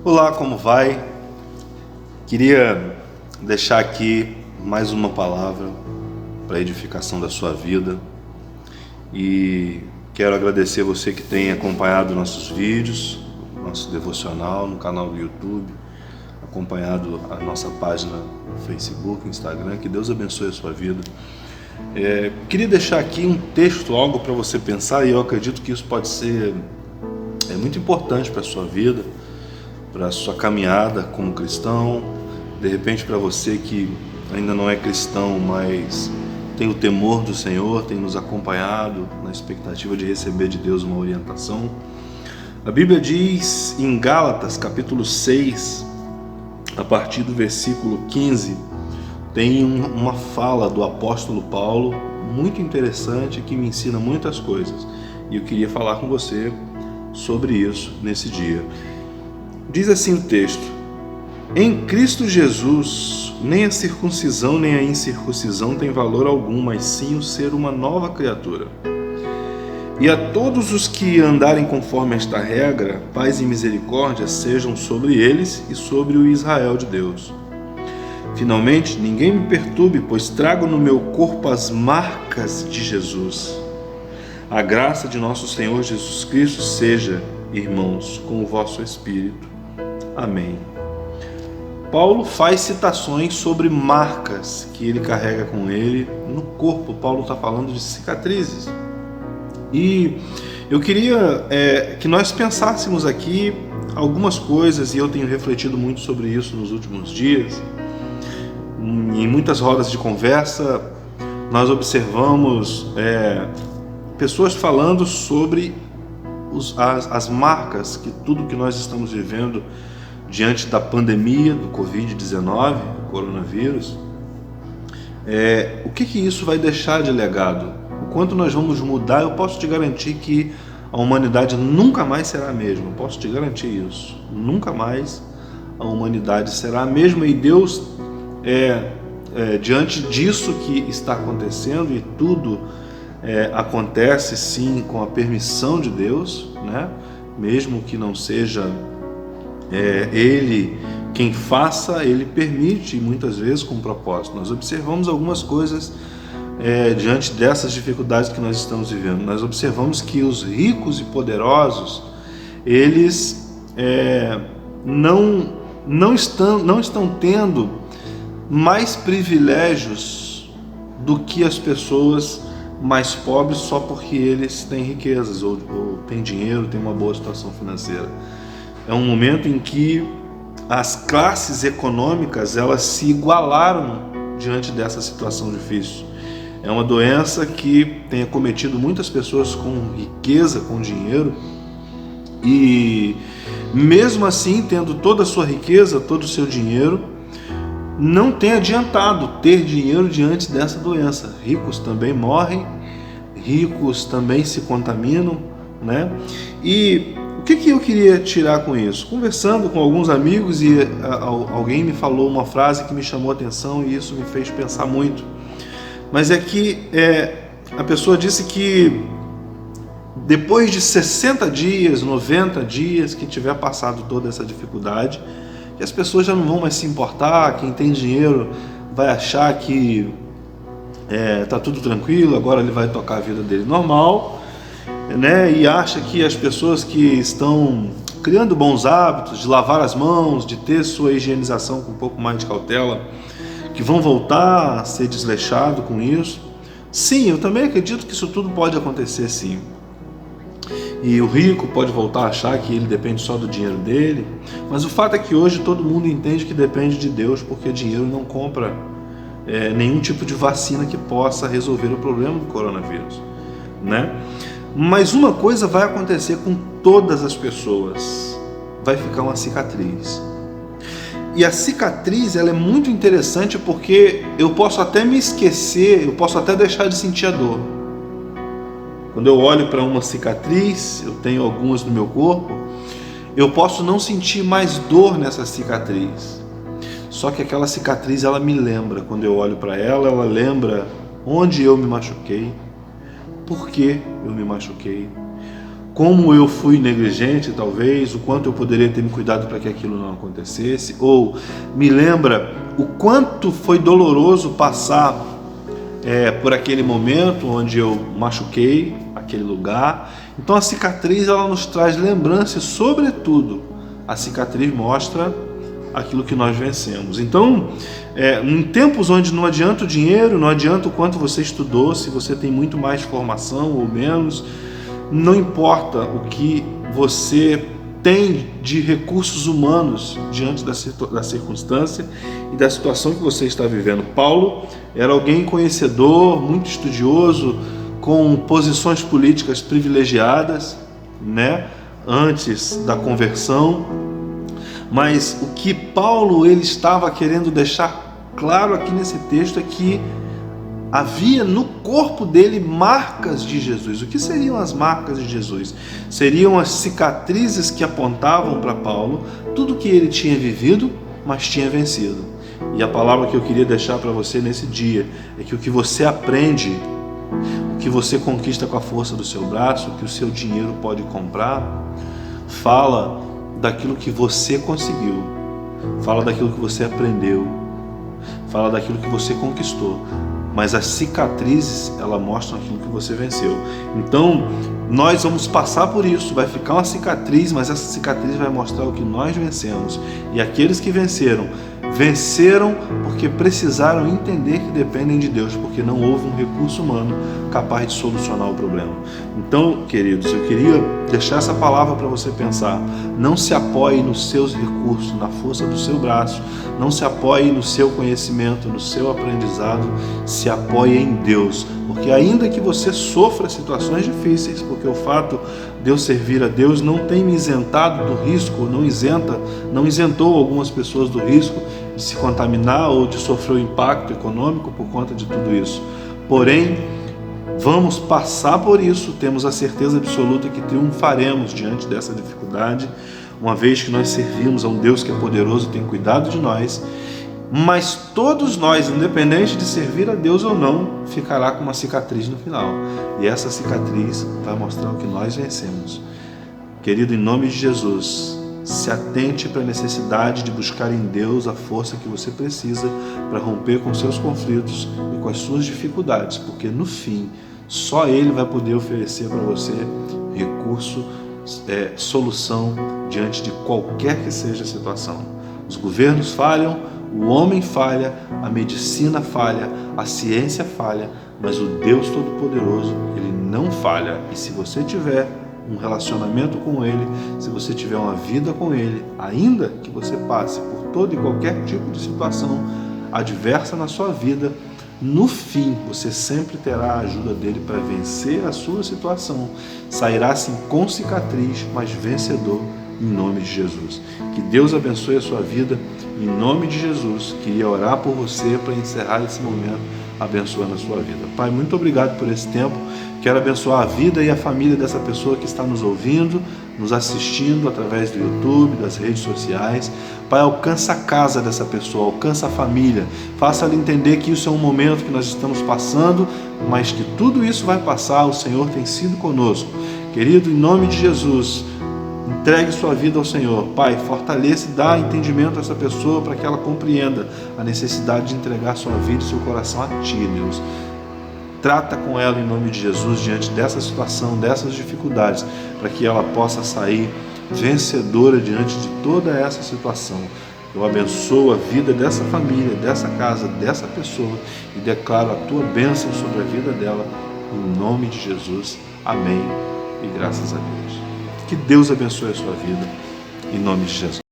Olá, como vai? Queria deixar aqui mais uma palavra para a edificação da sua vida e quero agradecer você que tem acompanhado nossos vídeos, nosso devocional no canal do YouTube, acompanhado a nossa página no Facebook, Instagram. Que Deus abençoe a sua vida. Queria deixar aqui um texto, algo para você pensar, e eu acredito que isso pode ser muito importante para a sua vida, para a sua caminhada como cristão. De repente, para você que ainda não é cristão, mas tem o temor do Senhor, tem nos acompanhado na expectativa de receber de Deus uma orientação. A Bíblia diz em Gálatas capítulo 6, a partir do versículo 15, tem uma fala do apóstolo Paulo muito interessante que me ensina muitas coisas, e eu queria falar com você sobre isso nesse dia. Diz assim o texto: em Cristo Jesus, nem a circuncisão nem a incircuncisão tem valor algum, mas sim o ser uma nova criatura. E a todos os que andarem conforme esta regra, paz e misericórdia sejam sobre eles e sobre o Israel de Deus. Finalmente, ninguém me perturbe, pois trago no meu corpo as marcas de Jesus. A graça de nosso Senhor Jesus Cristo seja, irmãos, com o vosso espírito. Amém. Paulo faz citações sobre marcas que ele carrega com ele no corpo. Paulo está falando de cicatrizes. E eu queria que nós pensássemos aqui algumas coisas, e eu tenho refletido muito sobre isso nos últimos dias. Em muitas rodas de conversa, nós observamos pessoas falando sobre as marcas que tudo que nós estamos vivendo diante da pandemia do Covid-19, do coronavírus, o que isso vai deixar de legado? O quanto nós vamos mudar? Eu posso te garantir que a humanidade nunca mais será a mesma. Eu posso te garantir isso. Nunca mais a humanidade será a mesma, e Deus, diante disso que está acontecendo, e tudo acontece sim com a permissão de Deus, né? Mesmo que não seja Ele quem faça, Ele permite, muitas vezes com propósito. Nós observamos algumas coisas diante dessas dificuldades que nós estamos vivendo. Nós observamos que os ricos e poderosos, eles não estão tendo mais privilégios do que as pessoas mais pobres, só porque eles têm riquezas ou têm dinheiro, têm uma boa situação financeira. É um momento em que as classes econômicas, elas se igualaram diante dessa situação difícil. É uma doença que tem acometido muitas pessoas com riqueza, com dinheiro, e mesmo assim, tendo toda a sua riqueza, todo o seu dinheiro, não tem adiantado ter dinheiro diante dessa doença. Ricos também morrem, ricos também se contaminam, né? E o que eu queria tirar com isso? Conversando com alguns amigos, e alguém me falou uma frase que me chamou a atenção, e isso me fez pensar muito. Mas é que a pessoa disse que depois de 60 dias, 90 dias que tiver passado toda essa dificuldade, que as pessoas já não vão mais se importar. Quem tem dinheiro vai achar que tá tudo tranquilo, agora ele vai tocar a vida dele normal, né? E acha que as pessoas que estão criando bons hábitos de lavar as mãos, de ter sua higienização com um pouco mais de cautela, que vão voltar a ser desleixado com isso. Sim, eu também acredito que isso tudo pode acontecer, sim. E o rico pode voltar a achar que ele depende só do dinheiro dele, mas o fato é que hoje todo mundo entende que depende de Deus, porque dinheiro não compra nenhum tipo de vacina que possa resolver o problema do coronavírus, né? Mas uma coisa vai acontecer com todas as pessoas: vai ficar uma cicatriz. E a cicatriz, ela é muito interessante, porque eu posso até me esquecer, eu posso até deixar de sentir a dor. Quando eu olho para uma cicatriz, eu tenho algumas no meu corpo, eu posso não sentir mais dor nessa cicatriz. Só que aquela cicatriz, ela me lembra, quando eu olho para ela, ela lembra onde eu me machuquei, por que eu me machuquei, como eu fui negligente, talvez, o quanto eu poderia ter me cuidado para que aquilo não acontecesse, ou me lembra o quanto foi doloroso passar por aquele momento onde eu machuquei aquele lugar. Então a cicatriz, ela nos traz lembrança e, sobretudo, a cicatriz mostra aquilo que nós vencemos. Então, em tempos onde não adianta o dinheiro, não adianta o quanto você estudou, se você tem muito mais formação ou menos, não importa o que você tem de recursos humanos diante da circunstância e da situação que você está vivendo. Paulo era alguém conhecedor, muito estudioso, com posições políticas privilegiadas, né, antes da conversão. Mas o que Paulo ele estava querendo deixar claro aqui nesse texto é que havia no corpo dele marcas de Jesus. O que seriam as marcas de Jesus? Seriam as cicatrizes que apontavam para Paulo tudo que ele tinha vivido, mas tinha vencido. E a palavra que eu queria deixar para você nesse dia é que o que você aprende, o que você conquista com a força do seu braço, o que o seu dinheiro pode comprar, fala daquilo que você conseguiu, fala daquilo que você aprendeu, fala daquilo que você conquistou. Mas as cicatrizes, elas mostram aquilo que você venceu. Então, nós vamos passar por isso, vai ficar uma cicatriz, mas essa cicatriz vai mostrar o que nós vencemos. E aqueles que venceram porque precisaram entender que dependem de Deus, porque não houve um recurso humano capaz de solucionar o problema. Então, queridos, eu queria deixar essa palavra para você pensar. Não se apoie nos seus recursos, na força do seu braço, não se apoie no seu conhecimento, no seu aprendizado, se apoie em Deus, porque ainda que você sofra situações difíceis, porque o fato de eu servir a Deus não tem me isentado do risco, não isentou algumas pessoas do risco de se contaminar ou de sofrer o impacto econômico por conta de tudo isso. Porém, vamos passar por isso, temos a certeza absoluta que triunfaremos diante dessa dificuldade, uma vez que nós servimos a um Deus que é poderoso e tem cuidado de nós. Mas todos nós, independente de servir a Deus ou não, ficará com uma cicatriz no final. E essa cicatriz vai mostrar o que nós vencemos. Querido, em nome de Jesus, se atente para a necessidade de buscar em Deus a força que você precisa para romper com seus conflitos e com as suas dificuldades, porque no fim, só Ele vai poder oferecer para você recurso, solução diante de qualquer que seja a situação. Os governos falham, o homem falha, a medicina falha, a ciência falha, mas o Deus Todo-Poderoso, Ele não falha. E se você tiver um relacionamento com Ele, se você tiver uma vida com Ele, ainda que você passe por todo e qualquer tipo de situação adversa na sua vida, no fim você sempre terá a ajuda dele para vencer a sua situação. Sairá assim com cicatriz, mas vencedor, em nome de Jesus. Que Deus abençoe a sua vida, em nome de Jesus. Queria orar por você para encerrar esse momento abençoando a sua vida. Pai, muito obrigado por esse tempo. Quero abençoar a vida e a família dessa pessoa que está nos ouvindo, nos assistindo através do YouTube, das redes sociais. Pai, alcança a casa dessa pessoa, alcança a família. Faça ela entender que isso é um momento que nós estamos passando, mas que tudo isso vai passar. O Senhor tem sido conosco. Querido, em nome de Jesus, entregue sua vida ao Senhor. Pai, fortaleça e dá entendimento a essa pessoa para que ela compreenda a necessidade de entregar sua vida e seu coração a Ti, Deus. Trata com ela em nome de Jesus diante dessa situação, dessas dificuldades, para que ela possa sair vencedora diante de toda essa situação. Eu abençoo a vida dessa família, dessa casa, dessa pessoa e declaro a Tua bênção sobre a vida dela, em nome de Jesus. Amém e graças a Deus. Que Deus abençoe a sua vida, em nome de Jesus.